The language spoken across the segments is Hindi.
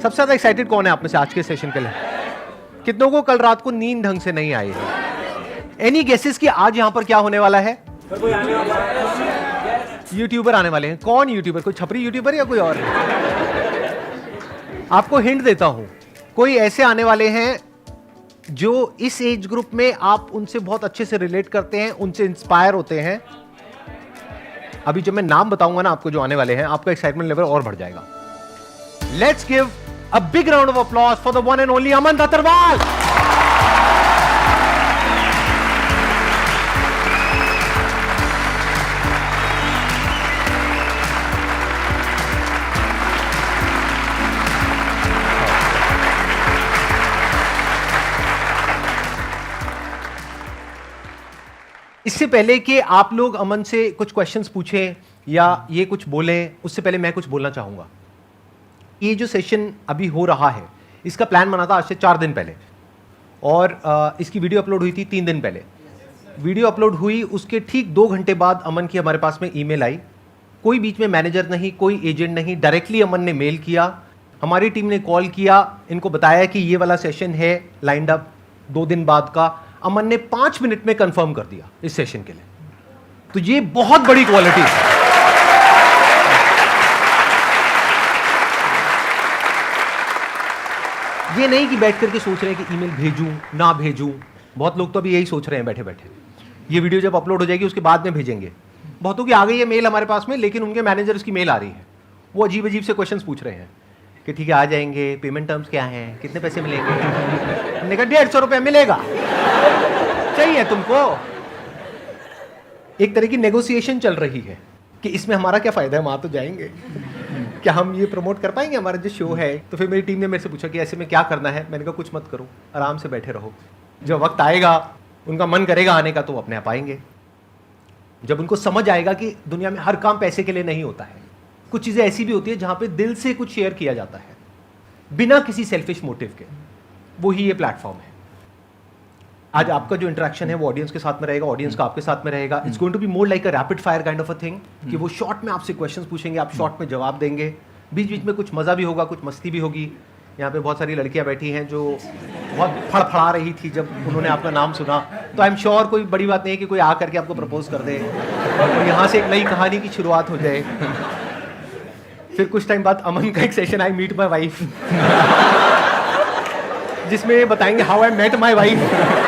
सबसे ज्यादा एक्साइटेड कौन है आप में से आज के सेशन के लिए? कितनों को कल रात को नींद ढंग से नहीं आई है? एनी गेसेस कि आज यहां पर क्या होने वाला है? यूट्यूबर आने वाले हैं। कौन यूट्यूबर? कोई छपरी यूट्यूबर या कोई और? आपको हिंट देता हूं, कोई ऐसे आने वाले हैं जो इस एज ग्रुप में आप उनसे बहुत अच्छे से रिलेट करते हैं, उनसे इंस्पायर होते हैं। अभी जब मैं नाम बताऊंगा ना आपको जो आने वाले हैं, आपका एक्साइटमेंट लेवल और बढ़ जाएगा। Let's give a big round of applause for the one and only Aman Dattarwal. इससे पहले कि आप लोग अमन से कुछ क्वेश्चंस पूछें या ये कुछ बोलें, उससे पहले मैं कुछ बोलना चाहूंगा। ये जो सेशन अभी हो रहा है, इसका प्लान बना था आज से 4 दिन पहले, और इसकी वीडियो अपलोड हुई थी 3 दिन पहले। वीडियो अपलोड हुई उसके ठीक 2 घंटे बाद अमन की हमारे पास में ईमेल आई। कोई बीच में मैनेजर नहीं, कोई एजेंट नहीं, डायरेक्टली अमन ने मेल किया, हमारी टीम ने कॉल किया, इनको बताया कि ये वाला सेशन है लाइंड अप 2 दिन बाद का। अमन ने 5 मिनट में कंफर्म कर दिया इस सेशन के लिए। तो ये बहुत बड़ी क्वालिटी है। ये नहीं कि बैठ करके सोच रहे हैं कि ईमेल भेजूं ना भेजूं। बहुत लोग तो अभी यही सोच रहे हैं बैठे बैठे। ये वीडियो जब अपलोड हो जाएगी उसके बाद में भेजेंगे। बहुतों की आ गई है मेल हमारे पास में, लेकिन उनके मैनेजर्स की मेल आ रही है, वो अजीब अजीब से क्वेश्चंस पूछ रहे हैं कि ठीक है आ जाएंगे, पेमेंट टर्म्स क्या हैं, कितने पैसे मिलेंगे। हमने कहा 150 रुपये मिलेगा, चाहिए तुमको। एक तरह की नेगोशिएशन चल रही है कि इसमें हमारा क्या फायदा है, वहां तो जाएंगे, क्या हम ये प्रमोट कर पाएंगे हमारा जो शो है। तो फिर मेरी टीम ने मेरे से पूछा कि ऐसे में क्या करना है। मैंने कहा कुछ मत करो, आराम से बैठे रहो, जब वक्त आएगा उनका मन करेगा आने का तो वो अपने आप आएंगे। जब उनको समझ आएगा कि दुनिया में हर काम पैसे के लिए नहीं होता है, कुछ चीजें ऐसी भी होती है जहां पे दिल से कुछ शेयर किया जाता है बिना किसी सेल्फिश मोटिव के, वही ये प्लेटफॉर्म है। आज आपका जो इंटरेक्शन है वो ऑडियंस के साथ में रहेगा, ऑडियंस का आपके साथ में रहेगा। It's going to be more like a rapid fire kind of a thing, कि वो शॉर्ट में आपसे क्वेश्चंस पूछेंगे, आप शॉर्ट में जवाब देंगे। बीच बीच में कुछ मजा भी होगा, कुछ मस्ती भी होगी। यहाँ पे बहुत सारी लड़कियां बैठी हैं जो बहुत फड़फड़ा रही थी जब उन्होंने आपका नाम सुना। तो आई एम श्योर कोई बड़ी बात नहीं है कि कोई आ करके आपको प्रपोज कर दे और यहाँ से एक नई कहानी की शुरुआत हो जाए। फिर कुछ टाइम बाद अमन का एक session I meet my wife, जिसमें बताएंगे how I met my wife.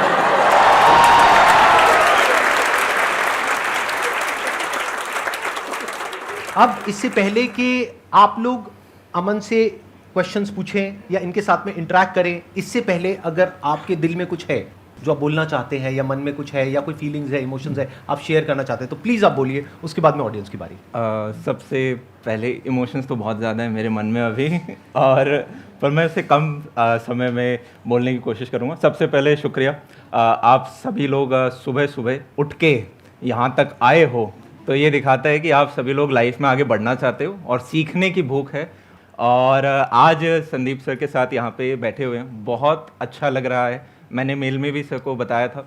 अब इससे पहले कि आप लोग अमन से क्वेश्चंस पूछें या इनके साथ में इंटरेक्ट करें, इससे पहले अगर आपके दिल में कुछ है जो आप बोलना चाहते हैं, या मन में कुछ है, या कोई फीलिंग्स है, इमोशंस है आप शेयर करना चाहते हैं, तो प्लीज़ आप बोलिए, उसके बाद में ऑडियंस की बारी। सबसे पहले इमोशंस तो बहुत ज़्यादा है मेरे मन में अभी और पर मैं उसे कम समय में बोलने की कोशिश करूँगा। सबसे पहले शुक्रिया, आप सभी लोग सुबह सुबह उठ के यहाँ तक आए हो, तो ये दिखाता है कि आप सभी लोग लाइफ में आगे बढ़ना चाहते हो और सीखने की भूख है। और आज संदीप सर के साथ यहाँ पे बैठे हुए हैं, बहुत अच्छा लग रहा है। मैंने मेल में भी सर को बताया था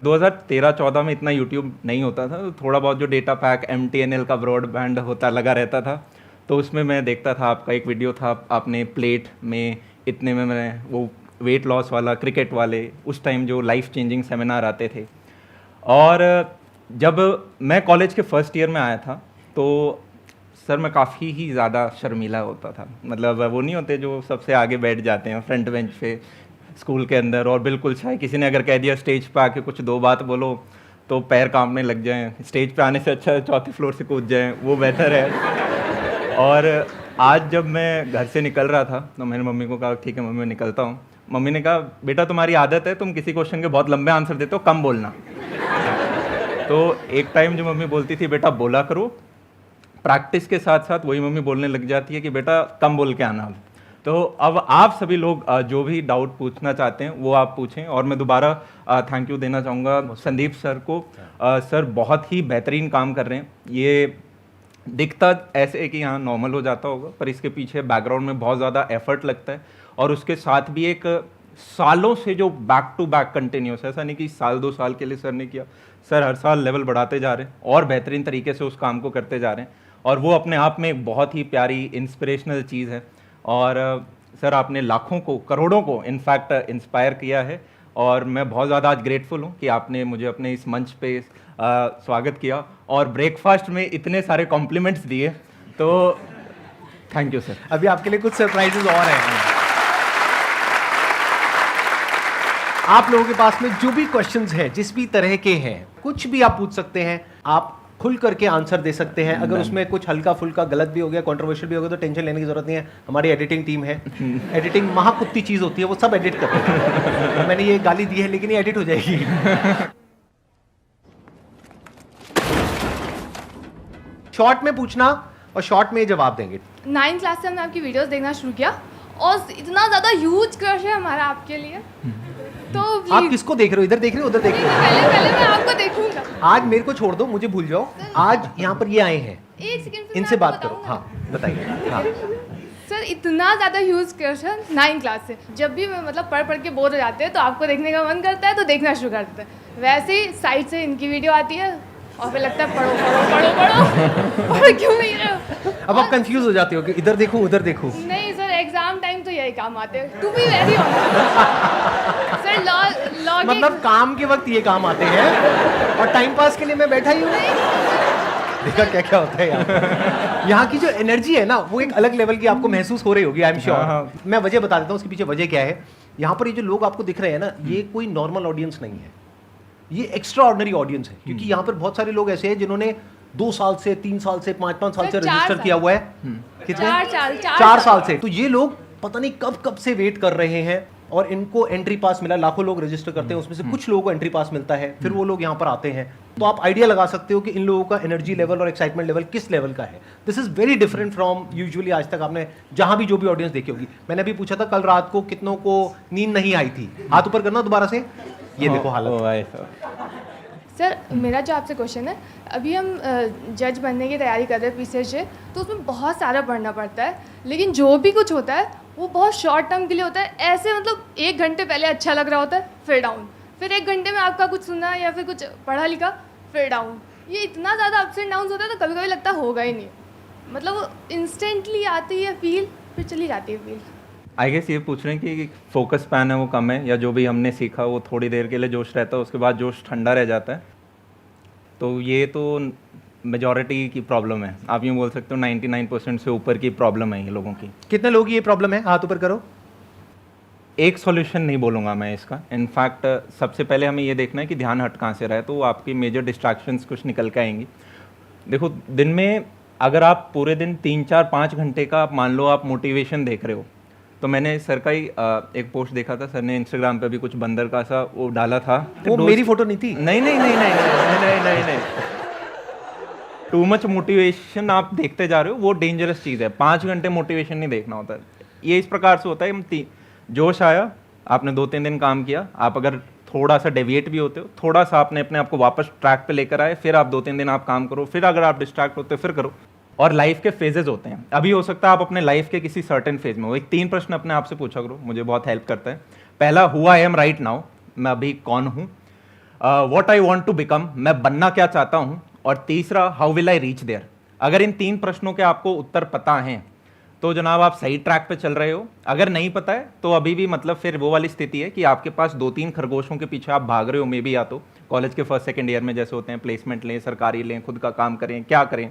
2013-14 में इतना यूट्यूब नहीं होता था, तो थोड़ा बहुत जो डेटा पैक MTNL का ब्रॉडबैंड होता लगा रहता था, तो उसमें मैं देखता था आपका एक वीडियो था, आपने प्लेट में इतने में मैं वो वेट लॉस वाला, क्रिकेट वाले, उस टाइम जो लाइफ चेंजिंग सेमिनार आते थे। और जब मैं कॉलेज के फर्स्ट ईयर में आया था तो सर मैं काफ़ी ही ज़्यादा शर्मीला होता था। मतलब वो नहीं होते जो सबसे आगे बैठ जाते हैं फ्रंट बेंच पे स्कूल के अंदर, और बिल्कुल शाय किसी ने अगर कह दिया स्टेज पे आके कुछ 2 बात बोलो तो पैर कांपने लग जाएं। स्टेज पे आने से अच्छा 4थी फ्लोर से कूद जाएं, वो बेहतर है। और आज जब मैं घर से निकल रहा था तो मैंने मम्मी को कहा ठीक है मम्मी मैं निकलता हूँ। मम्मी ने कहा बेटा तुम्हारी आदत है, तुम किसी क्वेश्चन के बहुत लंबे आंसर देते हो, कम बोलना। तो एक टाइम जो मम्मी बोलती थी बेटा बोला करो, प्रैक्टिस के साथ साथ वही मम्मी बोलने लग जाती है कि बेटा कम बोल के आना। तो अब आप सभी लोग जो भी डाउट पूछना चाहते हैं वो आप पूछें। और मैं दोबारा थैंक यू देना चाहूँगा संदीप सर को। सर बहुत ही बेहतरीन काम कर रहे हैं। ये दिखता ऐसे है कि यहाँ नॉर्मल हो जाता होगा, पर इसके पीछे बैकग्राउंड में बहुत ज़्यादा एफर्ट लगता है, और उसके साथ भी एक सालों से जो बैक टू बैक कंटिन्यूस है, ऐसा नहीं कि साल 2 साल के लिए सर ने किया। सर हर साल लेवल बढ़ाते जा रहे हैं और बेहतरीन तरीके से उस काम को करते जा रहे हैं, और वो अपने आप में एक बहुत ही प्यारी इंस्पिरेशनल चीज़ है। और सर आपने लाखों को, करोड़ों को इनफैक्ट इंस्पायर किया है, और मैं बहुत ज़्यादा आज ग्रेटफुल हूँ कि आपने मुझे अपने इस मंच पे स्वागत किया और ब्रेकफास्ट में इतने सारे कॉम्प्लीमेंट्स दिए, तो थैंक यू सर। अभी आपके लिए कुछ सरप्राइजेज और हैं। आप लोगों के पास में जो भी क्वेश्चंस हैं, जिस भी तरह के हैं, कुछ भी आप पूछ सकते हैं, आप खुल करके आंसर दे सकते हैं। अगर उसमें कुछ हल्का फुल्का गलत भी हो गया, कंट्रोवर्शियल भी हो गया, तो टेंशन लेने की जरूरत नहीं है। हमारी एडिटिंग टीम है, एडिटिंग महाकुत्ती चीज होती है, वो सब एडिट करते हैं। मैंने ये गाली दी है लेकिन ये एडिट हो जाएगी। शॉर्ट में पूछना और शॉर्ट में जवाब देंगे। 9th क्लास से हमने आपकी वीडियोस देखना शुरू किया और इतना ज़्यादा ह्यूज क्रश है हमारा आपके लिए। तो आप किसको देख रहे हो? इधर देख रहे हो, उधर देख रहे हो? पहले मैं आपको देखूंगा। आज मेरे को छोड़ दो, मुझे भूल जाओ। आज यहाँ पर ये आए हैं, एक सेकंड इनसे बात करो। हाँ बताइए। हाँ। सर इतना ज़्यादा ह्यूज क्रश है 9th क्लास से। जब भी मैं मतलब पढ़ के बोर हो जाते हैं तो आपको देखने का मन करता है तो देखना शुरू कर देते हैं। वैसे ही साइड से इनकी वीडियो आती है और फिर लगता है पढ़ो पढ़ो पढ़ो पढ़ो पढ़ क्यों नहीं रहे हो। अब आप कंफ्यूज हो जाते हो कि इधर देखूं उधर देखूं। नहीं सर, एग्जाम टाइम तो यही काम आते हैं। To be very sir law मतलब काम के वक्त ये काम आते हैं और टाइम पास के लिए मैं बैठा ही हूँ। देखा क्या क्या होता है यहाँ। यहाँ की जो एनर्जी है ना, वो एक अलग लेवल की आपको महसूस हो रही होगी, आई एम श्योर। मैं वजह बता देता हूँ उसके पीछे वजह क्या है। यहाँ पर ये जो लोग आपको दिख रहे हैं ना, ये कोई नॉर्मल ऑडियंस नहीं है, ये एक्स्ट्रा ऑर्डिनरी ऑडियंस है। क्योंकि यहाँ पर बहुत सारे लोग ऐसे हैं जिन्होंने 2 साल से, 3 साल से, 5 साल से रजिस्टर किया हुआ है। कितने? 4 साल से। तो ये लोग पता नहीं कब कब से वेट कर रहे हैं और इनको एंट्री पास मिला। लाखों लोग रजिस्टर करते हैं, उसमें से कुछ लोगों को एंट्री पास मिलता है, फिर वो लोग यहाँ पर आते हैं। तो आप आइडिया लगा सकते हो कि इन लोगों का एनर्जी लेवल और एक्साइटमेंट लेवल किस लेवल का है। This is very different from usually. आज तक आपने जहां भी जो भी ऑडियंस देखी होगी, मैंने अभी पूछा था कल रात को कितनों को नींद नहीं आई थी, हाथ ऊपर करना दोबारा से। ये देखो हालत। सर मेरा जो आपसे क्वेश्चन है, अभी हम जज बनने की तैयारी कर रहे हैं पीछे से, तो उसमें बहुत सारा पढ़ना पड़ता है, लेकिन जो भी कुछ होता है वो बहुत शॉर्ट टर्म के लिए होता है। ऐसे मतलब 1 घंटे पहले अच्छा लग रहा होता है, फिर डाउन, फिर 1 घंटे में आपका कुछ सुना या फिर कुछ पढ़ा लिखा, फिर डाउन। ये इतना ज़्यादा अप्स एंड डाउन होता है तो कभी कभी लगता होगा ही नहीं। मतलब वो इंस्टेंटली आती है फील, फिर चली जाती है फील। आई गेस ये पूछ रहे हैं कि फोकस स्पैन है वो कम है, या जो भी हमने सीखा वो थोड़ी देर के लिए जोश रहता है, उसके बाद जोश ठंडा रह जाता है। तो ये तो मेजॉरिटी की प्रॉब्लम है, आप यूँ बोल सकते हो 99% से ऊपर की प्रॉब्लम है ये लोगों की। कितने लोग ये प्रॉब्लम है? हाथ ऊपर करो। एक सॉल्यूशन नहीं बोलूँगा मैं इसका। इनफैक्ट सबसे पहले हमें ये देखना है कि ध्यान हट कहाँ से रहा है, तो आपकी मेजर डिस्ट्रैक्शंस कुछ निकल के आएंगी। देखो, दिन में अगर आप पूरे दिन 3, 4, 5 घंटे का आप मान लो आप मोटिवेशन देख रहे हो, तो मैंने सर का ही एक पोस्ट देखा था, सर ने इंस्टाग्राम पे भी कुछ बंदर का सा वो डाला था। वो मेरी फोटो नहीं थी? नहीं नहीं नहीं नहीं नहीं नहीं नहीं नहीं। टू मच मोटिवेशन आप देखते जा रहे हो, वो डेंजरस चीज़ है। 5 घंटे मोटिवेशन नहीं देखना होता है। ये इस प्रकार से होता है, हम जोश आया, आपने 2-3 दिन काम किया, आप अगर थोड़ा सा डेविएट भी होते हो, थोड़ा सा आपने अपने आप को वापस ट्रैक पे लेकर आए, फिर आप 2-3 दिन आप काम करो, फिर अगर आप डिस्ट्रैक्ट होते हो फिर करो। और लाइफ के फेजेस होते हैं। अभी हो सकता है आप अपने लाइफ के किसी सर्टेन फेज में हो। एक 3 प्रश्न अपने आप से पूछा करो, मुझे बहुत हेल्प करता है। पहला, who I am right now, मैं अभी कौन हूँ। What I want to become, मैं बनना क्या चाहता हूँ। और तीसरा, how will I reach there. अगर इन 3 प्रश्नों के आपको उत्तर पता हैं तो जनाब आप सही ट्रैक पे चल रहे हो। अगर नहीं पता है तो अभी भी मतलब फिर वो वाली स्थिति है कि आपके पास 2-3 खरगोशों के पीछे आप भाग रहे हो। मे बी या तो कॉलेज के 1st, 2nd ईयर में जैसे होते हैं, प्लेसमेंट लें, सरकारी लें, खुद का काम करें, क्या करें।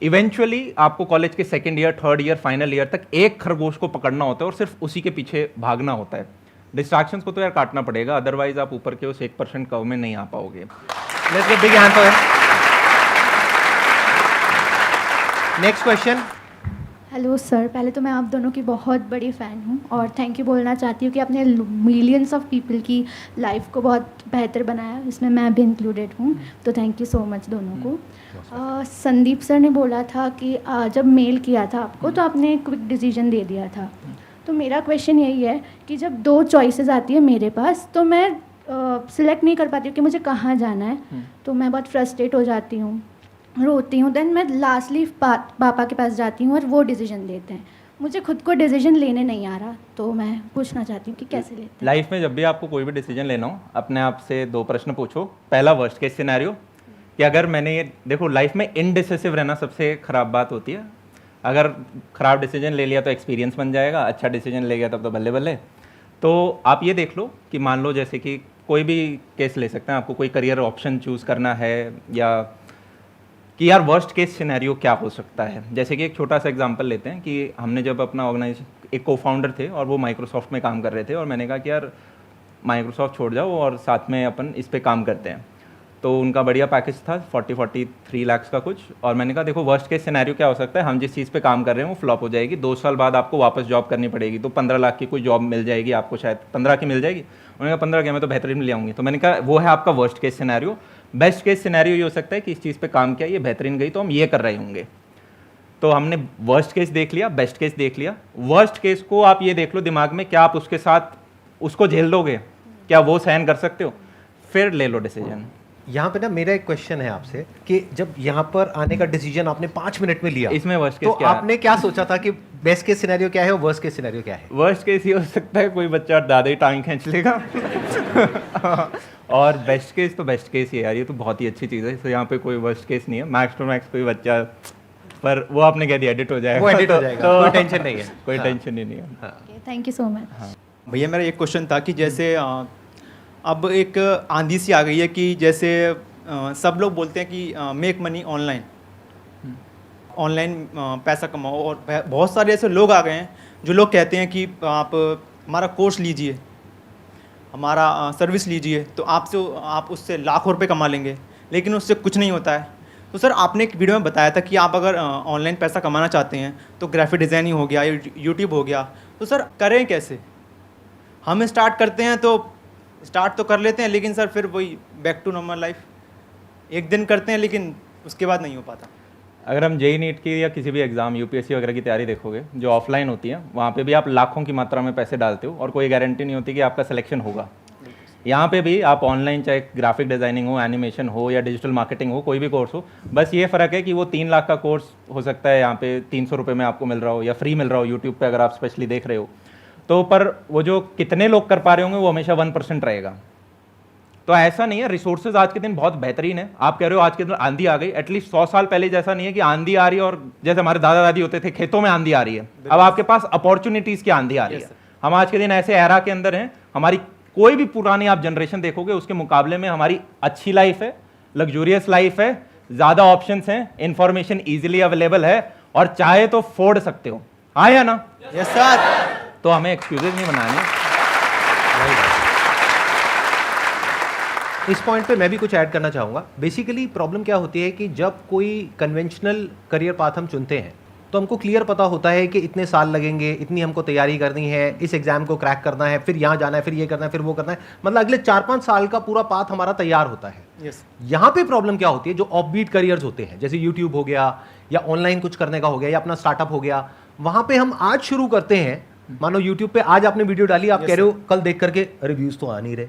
इवेंचुअली आपको कॉलेज के 2nd year, 3rd year, final year तक एक खरगोश को पकड़ना होता है और सिर्फ उसी के पीछे भागना होता है। डिस्ट्रैक्शंस को तो यार काटना पड़ेगा, अदरवाइज आप ऊपर के उस 1% कर्व में नहीं आ पाओगे। Let's get big hand for him. Next question. Hello sir, पहले तो मैं आप दोनों की बहुत बड़ी फ़ैन हूँ और थैंक यू बोलना चाहती हूँ कि आपने मिलियंस ऑफ पीपल की लाइफ को बहुत बेहतर बनाया, इसमें मैं भी इंक्लूडेड हूँ। तो थैंक यू सो मच दोनों को। संदीप सर ने बोला था कि जब मेल किया था आपको तो आपने क्विक डिसीजन दे दिया था। तो मेरा क्वेश्चन यही है कि जब 2 चॉइसेस आती है मेरे पास तो मैं सिलेक्ट नहीं कर पाती हूँ कि मुझे कहाँ जाना है, तो मैं बहुत फ्रस्ट्रेट हो जाती हूँ, रोती हूँ। देन मैं लास्टली पापा के पास जाती हूँ और वो डिसीजन लेते हैं। मुझे खुद को डिसीजन लेने नहीं आ रहा, तो मैं पूछना चाहती हूँ कि कैसे लेते हैं। लाइफ में जब भी आपको कोई भी डिसीजन लेना हो, अपने आप से 2 प्रश्न पूछो। पहला, वर्स्ट केस सिनेरियो, कि अगर मैंने ये देखो, लाइफ में इनडिसिसिव रहना सबसे खराब बात होती है। अगर ख़राब डिसीजन ले लिया तो एक्सपीरियंस बन जाएगा, अच्छा डिसीजन ले गया तब तो बल्ले बल्ले। तो आप ये देख लो कि मान लो जैसे कि कोई भी केस ले सकते हैं, आपको कोई करियर ऑप्शन चूज़ करना है या कि यार वर्स्ट केस सिनेरियो क्या हो सकता है। जैसे कि एक छोटा सा एग्जांपल लेते हैं कि हमने जब अपना ऑर्गेनाइजेशन, एक को फाउंडर थे और वो माइक्रोसॉफ्ट में काम कर रहे थे और मैंने कहा कि यार माइक्रोसॉफ्ट छोड़ जाओ और साथ में अपन इस पे काम करते हैं। तो उनका बढ़िया पैकेज था 43 लाख का कुछ, और मैंने कहा देखो वर्स्ट केस सिनेरियो क्या हो सकता है, हम जिस चीज़ पे काम कर रहे हैं वो फ्लॉप हो जाएगी, 2 साल बाद आपको वापस जॉब करनी पड़ेगी, तो 15 लाख की कोई जॉब मिल जाएगी आपको, शायद 15 की मिल जाएगी। उन्होंने कहा 15 की मैं तो बेहतरीन ले आऊँगी। तो मैंने कहा वो है आपका worst case scenario. Best case scenario ये हो सकता है कि इस चीज़ पे काम किया, ये बेहतरीन गई तो हम ये कर रहे होंगे। तो हमने वर्स्ट केस देख लिया, बेस्ट केस देख लिया। वर्स्ट केस को आप ये देख लो दिमाग में, क्या आप उसके साथ उसको झेल दोगे, क्या वो सहन कर सकते हो, फिर ले लो डिसीजन। यहाँ पे ना मेरा एक क्वेश्चन है आपसे कि जब यहाँ पर आने का डिसीजन आपने 5 मिनट में लिया, इसमें वर्स्ट केस तो क्या है? आपने क्या सोचा था कि बेस्ट केस सिनेरियो क्या है और वर्स्ट केस सिनेरियो क्या है? वर्स्ट केस ये हो सकता है कोई बच्चा ज़्यादा ही टांग खींच लेगा और बेस्ट केस तो बेस्ट केस ही है यार, ये तो बहुत ही अच्छी चीज़ है। तो यहाँ पे कोई वर्स्ट केस नहीं है, मैक्स टू मैक्स कोई बच्चा, पर वो आपने कह दिया एडिट हो जाएगा, वो एडिट हो जाएगा, कोई टेंशन नहीं है। कोई हाँ। टेंशन ही नहीं है। Thank you so much. भैया मेरा एक क्वेश्चन था कि जैसे अब एक आंधी सी आ गई है कि जैसे सब लोग बोलते हैं कि मेक मनी ऑनलाइन, ऑनलाइन पैसा कमाओ, और बहुत सारे ऐसे लोग आ गए हैं जो लोग कहते हैं कि आप हमारा कोर्स लीजिए, हमारा सर्विस लीजिए, तो आप उससे लाखों रुपए कमा लेंगे, लेकिन उससे कुछ नहीं होता है। तो सर आपने एक वीडियो में बताया था कि आप अगर ऑनलाइन पैसा कमाना चाहते हैं तो ग्राफिक डिज़ाइनिंग हो गया, यूट्यूब हो गया, तो सर करें कैसे? हम स्टार्ट करते हैं तो स्टार्ट तो कर लेते हैं, लेकिन सर फिर वही बैक टू नॉर्मल लाइफ, एक दिन करते हैं लेकिन उसके बाद नहीं हो पाता। अगर हम जेई नीट की या किसी भी एग्ज़ाम यूपीएससी वगैरह की तैयारी देखोगे जो ऑफलाइन होती है, वहाँ पे भी आप लाखों की मात्रा में पैसे डालते हो और कोई गारंटी नहीं होती कि आपका सिलेक्शन होगा। यहाँ पे भी आप ऑनलाइन चाहे ग्राफिक डिज़ाइनिंग हो, एनिमेशन हो या डिजिटल मार्केटिंग हो, कोई भी कोर्स हो, बस ये फ़र्क है कि वो 3 लाख का कोर्स हो सकता है यहाँ पे 300 रुपये में आपको मिल रहा हो या फ्री मिल रहा हो यूट्यूब पे अगर आप स्पेशली देख रहे हो। तो पर वो जो कितने लोग कर पा रहे होंगे वो हमेशा 1% रहेगा। तो ऐसा नहीं है, रिसोर्सेज आज के दिन बहुत बेहतरीन है। आप कह रहे हो आज के दिन आंधी आ गई, एटलीस्ट 100 साल पहले जैसा नहीं है कि आंधी आ रही है और जैसे हमारे दादा दादी होते थे खेतों में आंधी आ रही है, अब आपके पास अपॉर्चुनिटीज़ की आंधी आ रही है। हम आज के दिन ऐसे एरा के अंदर हैं, हमारी कोई भी पुरानी आप जनरेशन देखोगे उसके मुकाबले में हमारी अच्छी लाइफ है, लग्जूरियस लाइफ है, ज़्यादा ऑप्शंस हैं, इंफॉर्मेशन ईजिली अवेलेबल है और चाहे तो फोड़ सकते हो। हाँ या ना? Yes sir. तो हमें एक्सक्यूजेज नहीं बनाने। इस पॉइंट पे मैं भी कुछ ऐड करना चाहूँगा। बेसिकली प्रॉब्लम क्या होती है कि जब कोई कन्वेंशनल करियर पाथ हम चुनते हैं तो हमको क्लियर पता होता है कि इतने साल लगेंगे, इतनी हमको तैयारी करनी है, इस एग्जाम को क्रैक करना है, फिर यहाँ जाना है, फिर ये करना है, फिर वो करना है, मतलब अगले 4-5 साल का पूरा पाथ हमारा तैयार होता है। यस। यहाँ पे प्रॉब्लम क्या होती है, जो ऑफ बीट करियर्स होते हैं जैसे यूट्यूब हो गया या ऑनलाइन कुछ करने का हो गया या अपना स्टार्टअप हो गया, वहाँ पे हम आज शुरू करते हैं। मानो यूट्यूब पे आज आपने वीडियो डाली, आप कह रहे हो कल देख करके रिव्यूज तो आ नहीं रहे,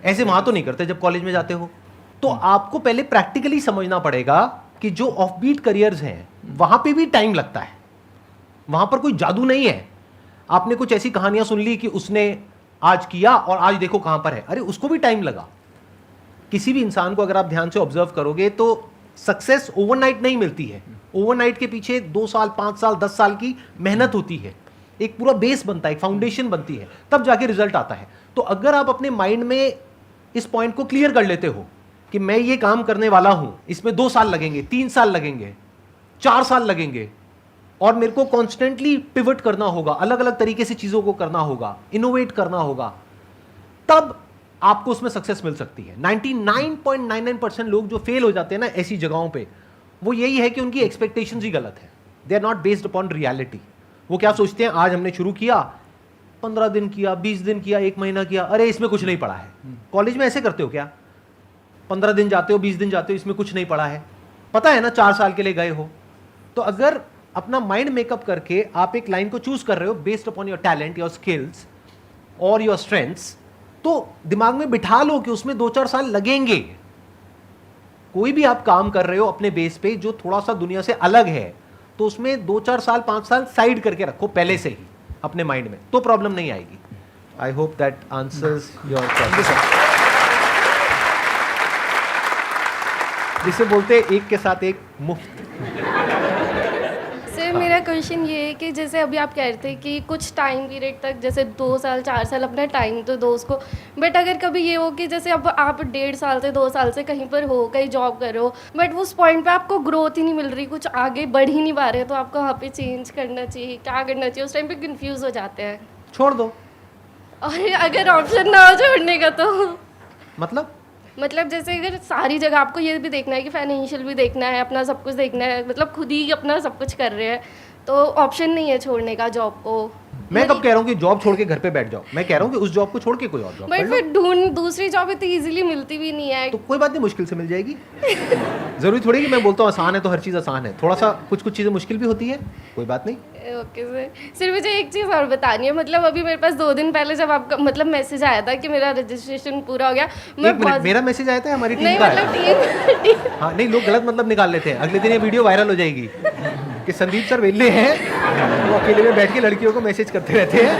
ऐसे वहां तो नहीं करते जब कॉलेज में जाते हो। तो आपको पहले प्रैक्टिकली समझना पड़ेगा कि जो ऑफ बीट करियर्स हैं वहां पे भी टाइम लगता है, वहां पर कोई जादू नहीं है। आपने कुछ ऐसी कहानियां सुन ली कि उसने आज किया और आज देखो कहां पर है, अरे उसको भी टाइम लगा। किसी भी इंसान को अगर आप ध्यान से ऑब्जर्व करोगे तो सक्सेस ओवरनाइट नहीं मिलती है, ओवरनाइट के पीछे 2 साल 5 साल 10 साल की मेहनत होती है, एक पूरा बेस बनता है, एक फाउंडेशन बनती है, तब जाके रिजल्ट आता है। तो अगर आप अपने माइंड में इस पॉइंट को क्लियर कर लेते हो कि मैं ये काम करने वाला हूं, इसमें 2 साल लगेंगे, 3 साल लगेंगे, 4 साल लगेंगे और मेरे को कॉन्स्टेंटली पिवट करना होगा, अलग अलग तरीके से चीजों को करना होगा, इनोवेट करना होगा, तब आपको उसमें सक्सेस मिल सकती है। 99.99% लोग जो फेल हो जाते हैं ना ऐसी जगहों पे, वो यही है कि उनकी एक्सपेक्टेशंस ही गलत है। They are not based upon reality. वो क्या सोचते हैं, आज हमने शुरू किया, 15 दिन किया, 20 दिन किया, 1 महीना किया, अरे इसमें कुछ नहीं पड़ा है। कॉलेज में ऐसे करते हो क्या? 15 दिन जाते हो, 20 दिन जाते हो, इसमें कुछ नहीं पड़ा है, पता है ना 4 साल के लिए गए हो। तो अगर अपना माइंड मेकअप करके आप एक लाइन को चूज कर रहे हो based upon your talent, your skills और योर स्ट्रेंथ्स, तो दिमाग में बिठा लो कि उसमें 2-4 साल लगेंगे। कोई भी आप काम कर रहे हो अपने बेस पे जो थोड़ा सा दुनिया से अलग है, तो उसमें 2-4 साल 5 साल साइड करके रखो पहले से ही अपने माइंड में, तो प्रॉब्लम नहीं आएगी। I hope that answers your question. जिसे बोलते हैं एक के साथ एक मुफ्त। सर सर मेरा क्वेश्चन ये है कि जैसे अभी आप कह रहे थे कि कुछ टाइम पीरियड तक जैसे 2 साल 4 साल अपना टाइम तो दो उसको, बट अगर कभी ये हो कि जैसे अब आप 1.5 साल से 2 साल से कहीं पर हो, कहीं जॉब कर रहे हो, बट उस पॉइंट पे आपको ग्रोथ ही नहीं मिल रही, कुछ आगे बढ़ ही नहीं पा रहे, तो आपको वहाँ पे चेंज करना चाहिए, क्या करना चाहिए? उस टाइम पे कंफ्यूज हो जाते हैं। छोड़ दो। और अगर ऑप्शन ना हो छोड़ने का तो मतलब जैसे अगर सारी जगह आपको ये भी देखना है कि फाइनेंशियल भी देखना है, अपना सब कुछ देखना है, मतलब खुद ही अपना सब कुछ कर रहे हैं, तो ऑप्शन नहीं है छोड़ने का जॉब को। मैं कब कह रहा हूँ कि जॉब छोड़ के घर पे बैठ जाओ, मैं कह रहा हूँ कि उस जॉब को छोड़ के कोई और जॉब कर बट लो। फिर ढूंढ दूसरी जॉब इतनी इजीली मिलती भी नहीं है। तो कोई बात नहीं, मुश्किल से मिल जाएगी। जरूरी थोड़ी कि मैं बोलता हूँ आसान है तो हर चीज़ आसान है, थोड़ा सा कुछ चीज़ें मुश्किल भी होती है, कोई बात नहीं। ओके सर, सिर्फ मुझे एक चीज़ और बतानी है, मतलब अभी मेरे पास 2 दिन पहले जब आपका मतलब मैसेज आया था कि मेरा रजिस्ट्रेशन पूरा हो गया, मैं एक मिनट, मेरा मैसेज आया था हमारी टीम नहीं का मतलब आया। टीम हाँ नहीं, लोग गलत मतलब निकाल लेते हैं, अगले दिन ये वीडियो वायरल हो जाएगी कि संदीप सर वेले हैं, वो अकेले में बैठ के लड़कियों को मैसेज करते रहते हैं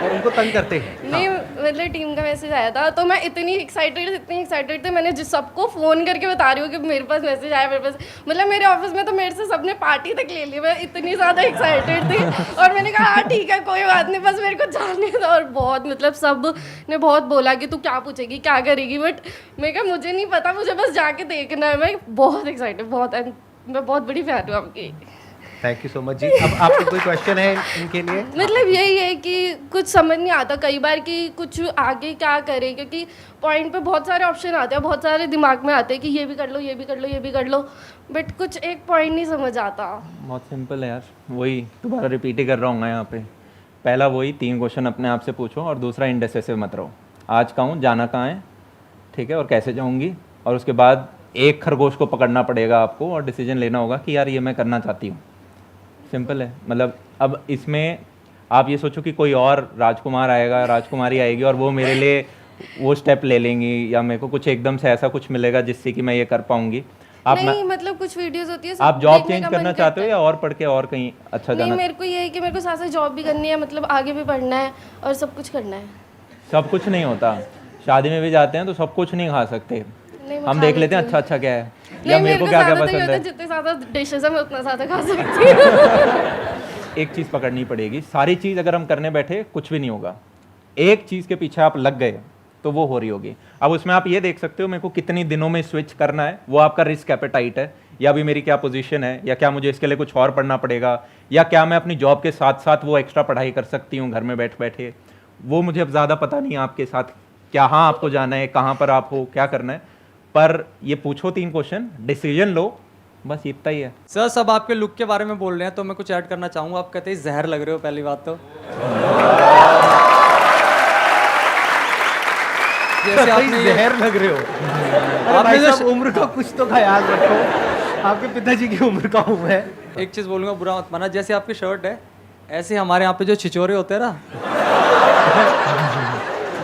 और उनको तंग करते हैं। नहीं मतलब टीम का मैसेज आया था, तो मैं इतनी एक्साइटेड थे, मैंने जिस सबको फ़ोन करके बता रही हूँ कि मेरे पास मैसेज आया, मेरे पास मतलब मेरे ऑफिस में तो मेरे से सबने पार्टी तक ले ली, मैं इतनी ज़्यादा एक्साइटेड थी। और मैंने कहा हाँ ठीक है कोई बात नहीं, बस मेरे को जाने दो। और बहुत मतलब सब ने बहुत बोला कि तू क्या पूछेगी क्या करेगी, बट मैं कहा मुझे नहीं पता, मुझे बस जाके देखना है। मैं बहुत एक्साइटेड, मैं बहुत बड़ी फैन हूँ आपकी। थैंक यू सो मच जी। अब आपको कोई क्वेश्चन है इनके लिए? मतलब यही है कि कुछ समझ नहीं आता कई बार कि कुछ आगे क्या करें, क्योंकि पॉइंट पे बहुत सारे ऑप्शन आते हैं, बहुत सारे दिमाग में आते हैं कि ये भी कर लो, ये भी कर लो, ये भी कर लो, बट कुछ एक पॉइंट नहीं समझ आता। बहुत सिंपल है यार, वही दोबारा रिपीट ही कर रहा हूँ यहाँ पे। पहला वही 3 क्वेश्चन अपने आप से पूछो, और दूसरा इंडेसिसिव मत रहो। आज कहूँ जाना कहाँ है, ठीक है, और कैसे जाऊँगी, और उसके बाद एक खरगोश को पकड़ना पड़ेगा आपको और डिसीजन लेना होगा कि यार ये मैं करना चाहती हूँ। सिंपल है। मतलब अब इसमें आप ये सोचो कि कोई और राजकुमार आएगा, राजकुमारी आएगी और वो मेरे लिए वो स्टेप ले लेंगी, या मेरे को कुछ एकदम से ऐसा कुछ मिलेगा जिससे कि मैं ये कर पाऊंगी। आप नहीं मतलब कुछ वीडियोस होती है, आप जॉब चेंज करना चाहते हो या और पढ़ के और कहीं अच्छा नहीं, जाना? मेरे को ये है कि मेरे को साथ साथ जॉब भी करनी है, मतलब आगे भी पढ़ना है और सब कुछ करना है। सब कुछ नहीं होता, शादी में भी जाते हैं तो सब कुछ नहीं खा सकते। हम देख लेते हैं अच्छा अच्छा क्या है, या मेरे को क्या क्या पसंद है। जितने ज़्यादा डिशेस है मैं उतना ज़्यादा खा सकती हूँ। एक चीज़ पकड़नी पड़ेगी, सारी चीज़ अगर हम करने बैठे कुछ भी नहीं होगा। एक चीज़ के पीछे आप लग गए तो वो हो रही होगी। अब उसमें आप ये देख सकते हो मेरे को कितनी दिनों में स्विच करना है, वो आपका रिस्क एपेटाइट है, या अभी मेरी क्या पोजीशन है, या क्या मुझे इसके लिए कुछ और पढ़ना पड़ेगा, या क्या मैं अपनी जॉब के साथ साथ वो एक्स्ट्रा पढ़ाई कर सकती हूँ घर में बैठ बैठे। वो मुझे अब ज़्यादा पता नहीं है आपके साथ क्या हाँ आपको जाना है, कहाँ पर आप हो, क्या करना है। पर ये पूछो 3 क्वेश्चन, डिसीजन लो, बस इतना ही है। सर सब आपके लुक के बारे में बोल रहे हैं तो मैं कुछ ऐड करना चाहूँगा। आप कहते हैं जहर लग रहे हो, पहली बात तो जैसे आपने जहर लग रहे हो। अरे आपने भाई जो साहब उम्र का कुछ तो ख्याल रखो, आपके पिताजी की उम्र का हूँ मैं। एक चीज़ बोलूँगा, बुरा मत माना, जैसे आपकी शर्ट है ऐसे हमारे यहाँ पे जो छिछोरे होते हैं ना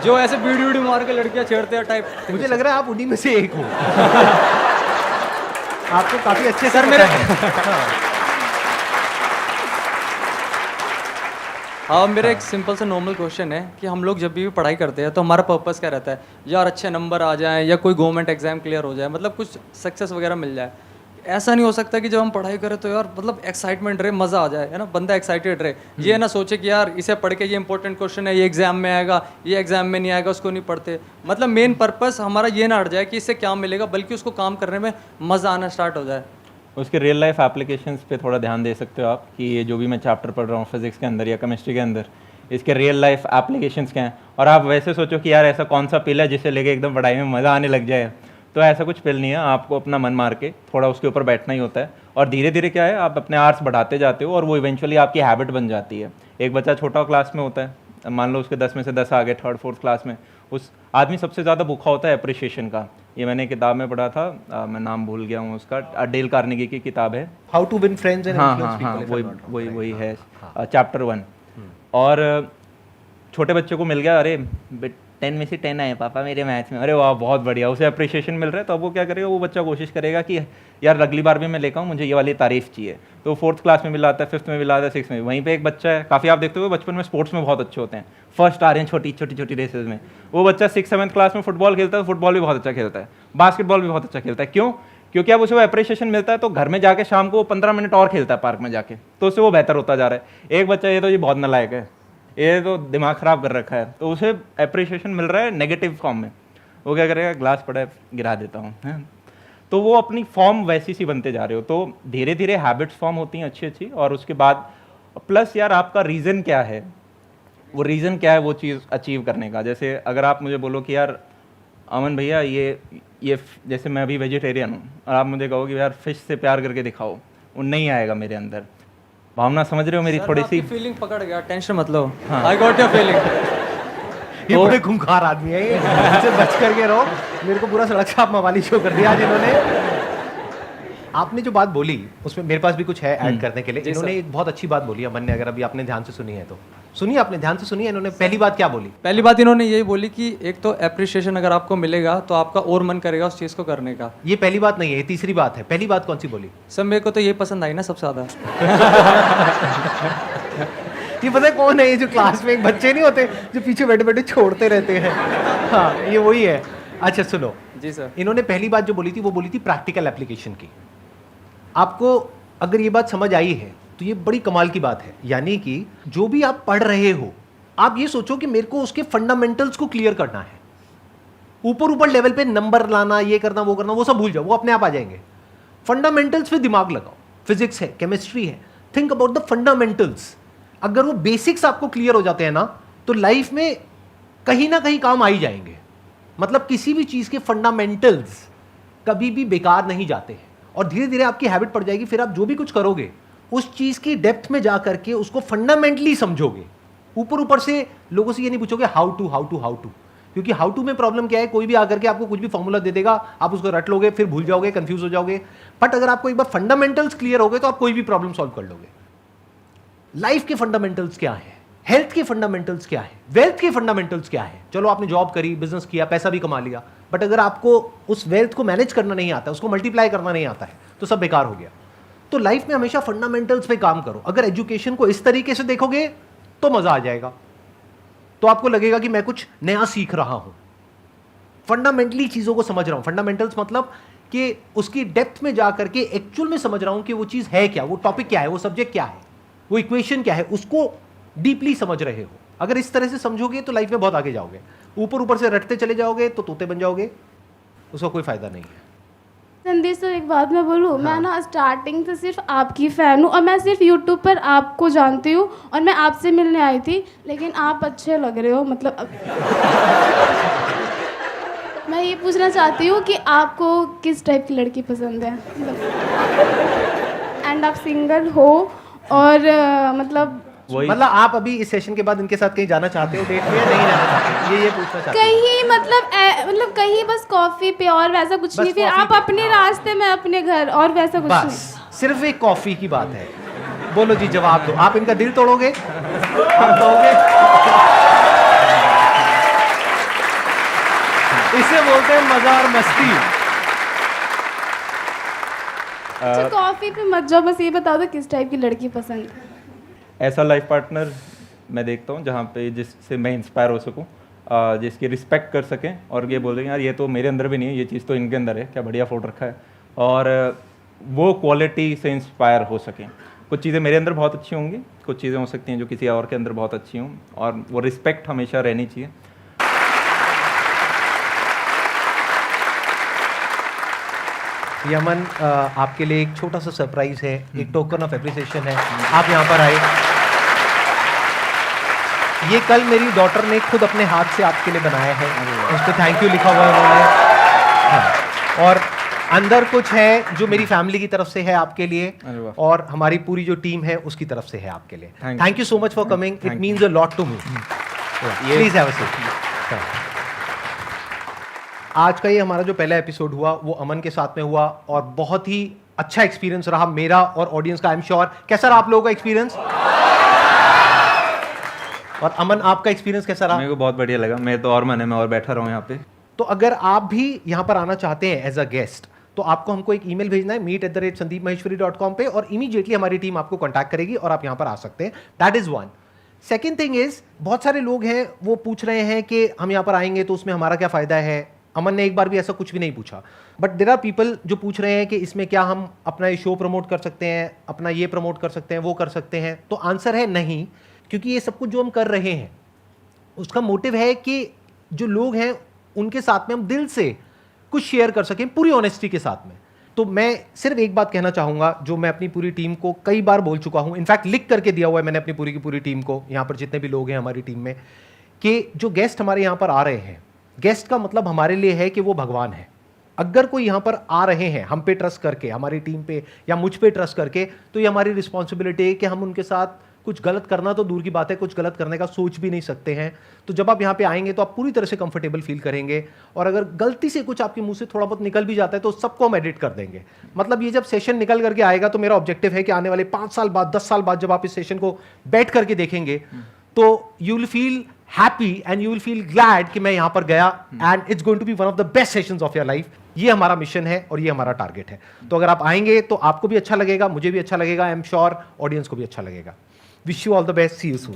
जो ऐसे बीड़ी वीडी मार के लड़कियाँ छेड़ते हैं टाइप, मुझे लग रहा है आप उन्हीं में से एक हो। आपको काफी अच्छे से सर पता मेरे है। हाँ मेरा एक सिंपल सा नॉर्मल क्वेश्चन है कि हम लोग जब भी पढ़ाई करते हैं तो हमारा पर्पस क्या रहता है? यार अच्छे नंबर आ जाएं या कोई गवर्नमेंट एग्जाम क्लियर हो जाए, मतलब कुछ सक्सेस वगैरह मिल जाए। ऐसा नहीं हो सकता कि जब हम पढ़ाई करें तो यार मतलब एक्साइटमेंट रहे, मज़ा आ जाए, है ना, बंदा एक्साइटेड रहे। ये ना सोचे कि यार इसे पढ़ के ये इंपॉर्टेंट क्वेश्चन है, ये एग्जाम में आएगा, ये एग्जाम में नहीं आएगा, उसको नहीं पढ़ते। मतलब मेन पर्पस हमारा ये ना हट जाए कि इससे क्या मिलेगा, बल्कि उसको काम करने में मज़ा आना स्टार्ट हो जाए। उसके रियल लाइफ एप्लीकेशंस पे थोड़ा ध्यान दे सकते हो आप कि ये जो भी मैं चैप्टर पढ़ रहा हूँ फिजिक्स के अंदर या केमिस्ट्री के अंदर, इसके रियल लाइफ एप्लीकेशंस क्या हैं। और आप वैसे सोचो कि यार ऐसा कौन सा पिल है जिससे लेके एकदम पढ़ाई में मज़ा आने लग जाए, तो ऐसा कुछ पिल नहीं है। आपको अपना मन मार के थोड़ा उसके ऊपर बैठना ही होता है, और धीरे धीरे क्या है आप अपने आर्ट्स बढ़ाते जाते हो और वो इवेंचुअली आपकी हैबिट बन जाती है। एक बच्चा छोटा क्लास में होता है, मान लो उसके 10 में से 10 आ गए 3rd 4th क्लास में, उस आदमी सबसे ज़्यादा भूखा होता है अप्रिशिएशन का। ये मैंने किताब में पढ़ा था, मैं नाम भूल गया हूँ उसका, डेल कार्नेगी की किताब है, how to win friends and हाँ इन्फ्लुएंस हाँ हाँ, पीपल। वही है, चैप्टर 1। और छोटे बच्चों को मिल गया, अरे 10 में से 10 आए पापा मेरे मैथ्स में, अरे वाह बहुत बढ़िया, उसे अप्रिशिएशन मिल रहा है। तो अब वो क्या करेगा, वो बच्चा कोशिश करेगा कि यार अगली बार भी मैं लेकर आऊँ, मुझे ये वाली तारीफ चाहिए। तो 4th क्लास में भी लाता है, 5th में भी लाता है, 6th में। वहीं पे एक बच्चा है, काफ़ी आप देखते हो बचपन में स्पोर्ट्स में बहुत अच्छे होते हैं, फर्स्ट आ रहे हैं छोटी छोटी रेसेस में। वो बच्चा 6th 7th क्लास में फुटबॉल खेलता है, फुटबॉल भी बहुत अच्छा खेलता है, बास्केटबॉल भी बहुत अच्छा खेलता है। क्यों? क्योंकि अब उसे वो अप्रिशिएशन मिलता है तो घर में जाके शाम को वो 15 मिनट और खेलता है पार्क में जाके, तो उससे वो बेहतर होता जा रहा है। एक बच्चा ये तो ये बहुत नालायक है, ये तो दिमाग ख़राब कर रखा है, तो उसे अप्रिशिएशन मिल रहा है नेगेटिव फॉर्म में, वो क्या करेगा, ग्लास पड़ा है गिरा देता हूँ, है। तो वो अपनी फॉर्म वैसी सी बनते जा रहे हो। तो धीरे धीरे हैबिट्स फॉर्म होती हैं अच्छी अच्छी, और उसके बाद प्लस यार आपका रीज़न क्या है, वो रीज़न क्या है वो चीज़ अचीव करने का। जैसे अगर आप मुझे बोलो कि यार अमन भैया ये जैसे मैं अभी वेजिटेरियन हूँ और आप मुझे कहो कि यार फिश से प्यार करके दिखाओ, वो नहीं आएगा मेरे अंदर। भावना समझ रहे हो मेरी थोड़ी सी? फीलिंग पकड़ गया, टेंशन मत लो, आई गॉट योर फीलिंग। ये बड़े खूंखार आदमी है, इनसे बच करके रहो। मेरे को पूरा सड़क छाप मवाली शो कर दिया आज इन्होंने। आपने जो बात बोली उसमें मेरे पास भी कुछ है ऐड करने के लिए। इन्होंने एक बहुत अच्छी बात बोली अमन ने, अगर अभी आपने ध्यान से सुनी है तो सुनिए, आपने ध्यान से सुनी है। इन्होंने पहली बात क्या बोली? पहली बात इन्होंने यही बोली कि एक तो एप्रिशिएशन अगर आपको मिलेगा तो आपका और मन करेगा उस चीज़ को करने का। ये पहली बात नहीं है, ये तीसरी बात है। पहली बात कौन सी बोली? सब मेरे को तो ये पसंद आई ना सबसे ज़्यादा। ये पता है कौन है? ये जो क्लास में एक बच्चे नहीं होते जो पीछे बैठे बैठे छोड़ते रहते हैं, हाँ ये वही है। अच्छा सुनो जी सर। इन्होंने पहली बात जो बोली थी वो बोली थी प्रैक्टिकल एप्लीकेशन की। आपको अगर ये बात समझ आई है तो ये बड़ी कमाल की बात है। यानी कि जो भी आप पढ़ रहे हो, आप ये सोचो कि मेरे को उसके फंडामेंटल्स को क्लियर करना है। ऊपर ऊपर लेवल पे नंबर लाना, ये करना वो सब भूल जाओ, वो अपने आप आ जाएंगे। फंडामेंटल्स पे दिमाग लगाओ। फिजिक्स है, केमिस्ट्री है, थिंक अबाउट द फंडामेंटल्स। अगर वो बेसिक्स आपको क्लियर हो जाते हैं ना, तो लाइफ में कहीं ना कहीं काम आ ही जाएंगे। मतलब किसी भी चीज के फंडामेंटल्स कभी भी बेकार नहीं जाते हैं, और धीरे धीरे आपकी हैबिट पड़ जाएगी। फिर आप जो भी कुछ करोगे उस चीज की डेप्थ में जा करके उसको फंडामेंटली समझोगे। ऊपर ऊपर से लोगों से ये नहीं पूछोगे हाउ टू, क्योंकि हाउ टू में प्रॉब्लम क्या है, कोई भी आकर के आपको कुछ भी फॉर्मूला दे देगा, आप उसको रट लोगे, फिर भूल जाओगे, कंफ्यूज हो जाओगे। बट अगर आपको एक बार फंडामेंटल्स क्लियर हो गए तो आप कोई भी प्रॉब्लम सॉल्व कर लोगे। लाइफ के फंडामेंटल्स क्या है, हेल्थ के फंडामेंटल्स क्या है, वेल्थ के फंडामेंटल्स क्या है। चलो आपने जॉब करी, बिजनेस किया, पैसा भी कमा लिया, बट अगर आपको उस वेल्थ को मैनेज करना नहीं आता, उसको मल्टीप्लाई करना नहीं आता है, तो सब बेकार हो गया। तो लाइफ में हमेशा फंडामेंटल्स पे काम करो। अगर एजुकेशन को इस तरीके से देखोगे तो मजा आ जाएगा, तो आपको लगेगा कि मैं कुछ नया सीख रहा हूं, फंडामेंटली चीजों को समझ रहा हूं। फंडामेंटल्स मतलब कि उसकी डेप्थ में जाकर के एक्चुअल में समझ रहा हूं कि वो चीज है क्या, वो टॉपिक क्या है, वो सब्जेक्ट क्या है, वो इक्वेशन क्या है, उसको डीपली समझ रहे हो। अगर इस तरह से समझोगे तो लाइफ में बहुत आगे जाओगे। ऊपर ऊपर से रटते चले जाओगे तो तोते बन जाओगे, उसका कोई फायदा नहीं है। संदेश सर एक बात मैं बोलूँ, मैं ना स्टार्टिंग से सिर्फ आपकी फ़ैन हूँ और मैं सिर्फ यूट्यूब पर आपको जानती हूँ और मैं आपसे मिलने आई थी, लेकिन आप अच्छे लग रहे हो। मतलब मैं ये पूछना चाहती हूँ कि आपको किस टाइप की लड़की पसंद है, एंड आप सिंगल हो और मतलब आप अभी इस सेशन के बाद इनके साथ कहीं जाना चाहते हो डेट पे या नहीं जाना चाहते, ये पूछना चाहते हो? कहीं मतलब कहीं बस कॉफ़ी पे और वैसा कुछ नहीं, फिर आप अपने रास्ते में अपने घर और वैसा कुछ नहीं। बस सिर्फ एक कॉफी की बात है। बोलो जी, जवाब दो। आप इनका दिल तोड़ोगे? आप तोड़ोगे? इसे बोलते हैं मजा और मस्ती। अच्छा कॉफ़ी पे मत जाओ, बस ये बता दो किस टाइप की लड़की पसंद है। ऐसा लाइफ पार्टनर मैं देखता हूँ जहाँ पे जिससे मैं इंस्पायर हो सकूँ, जिसकी रिस्पेक्ट कर सकें और ये बोलेंगे यार ये तो मेरे अंदर भी नहीं है, ये चीज़ तो इनके अंदर है, क्या बढ़िया फोटो रखा है, और वो क्वालिटी से इंस्पायर हो सकें। कुछ चीज़ें मेरे अंदर बहुत अच्छी होंगी, कुछ चीज़ें हो सकती हैं जो किसी और के अंदर बहुत अच्छी हों, और वो रिस्पेक्ट हमेशा रहनी चाहिए। यमन, आपके लिए एक छोटा सा सरप्राइज है, एक टोकन ऑफ एप्रिसिएशन है। आप यहाँ पर आए, ये कल मेरी डॉटर ने खुद अपने हाथ से आपके लिए बनाया है, उस पर थैंक यू लिखा हुआ है उन्होंने। हाँ। और अंदर कुछ है जो मेरी फैमिली की तरफ से है आपके लिए, और हमारी पूरी जो टीम है उसकी तरफ से है आपके लिए। Thank you so much for coming, it means a lot to me. Please have a seat. आज का ये हमारा जो पहला एपिसोड हुआ वो अमन के साथ में हुआ, और बहुत ही अच्छा एक्सपीरियंस रहा मेरा और ऑडियंस का। I am sure. कैसा रहा आप लोगों का एक्सपीरियंस? और अमन, आपका एक्सपीरियंस कैसा रहा? मेरे को बहुत बढ़िया लगा, मैं तो और मन है मैं और बैठा रहूँ यहाँ पे। तो अगर आप भी यहाँ पर आना चाहते हैं एज अ गेस्ट, तो आपको हमको एक ईमेल भेजना है meet@sandeepmaheshwari.com पे, और इमीडिएटली हमारी टीम आपको कॉन्टैक्ट करेगी और आप यहाँ पर आ सकते हैं। That is one. Second thing is, बहुत सारे लोग हैं वो पूछ रहे हैं कि हम यहाँ पर आएंगे तो उसमें हमारा क्या फ़ायदा है, अमन ने एक बार भी ऐसा कुछ भी नहीं पूछा, बट देयर आर पीपल जो पूछ रहे हैं कि इसमें क्या हम अपना ये शो प्रमोट कर सकते हैं, अपना ये प्रमोट कर सकते हैं, वो कर सकते हैं। तो आंसर है नहीं, क्योंकि ये सब कुछ जो हम कर रहे हैं उसका मोटिव है कि जो लोग हैं उनके साथ में हम दिल से कुछ शेयर कर सकें पूरी ऑनेस्टी के साथ में। तो मैं सिर्फ एक बात कहना चाहूँगा जो मैं अपनी पूरी टीम को कई बार बोल चुका हूँ, इनफैक्ट लिख करके दिया हुआ है मैंने अपनी पूरी की पूरी टीम को, यहाँ पर जितने भी लोग हैं हमारी टीम में, कि जो गेस्ट हमारे यहाँ पर आ रहे हैं, गेस्ट का मतलब हमारे लिए है कि वो भगवान है। अगर कोई यहाँ पर आ रहे हैं हम पे ट्रस्ट करके, हमारी टीम पे या मुझ पे ट्रस्ट करके, तो ये हमारी रिस्पॉन्सिबिलिटी है कि हम उनके साथ कुछ गलत करना तो दूर की बात है, कुछ गलत करने का सोच भी नहीं सकते हैं। तो जब आप यहाँ पे आएंगे तो आप पूरी तरह से कंफर्टेबल फील करेंगे, और अगर गलती से कुछ आपके मुंह से थोड़ा बहुत निकल भी जाता है तो सबको हम एडिट कर देंगे। मतलब ये जब सेशन निकल करके आएगा तो मेरा ऑब्जेक्टिव है कि आने वाले 5 साल बाद, 10 साल बाद जब आप इस सेशन को बैठ करके देखेंगे तो you will feel happy and you will feel glad कि मैं यहाँ पर गया and it's going to be one of the best sessions of your life. ये हमारा मिशन है और ये हमारा टारगेट है। तो अगर आप आएंगे तो आपको भी अच्छा लगेगा, मुझे भी अच्छा लगेगा, आई एम श्योर ऑडियंस को भी अच्छा लगेगा। Wish you all the best, see you soon.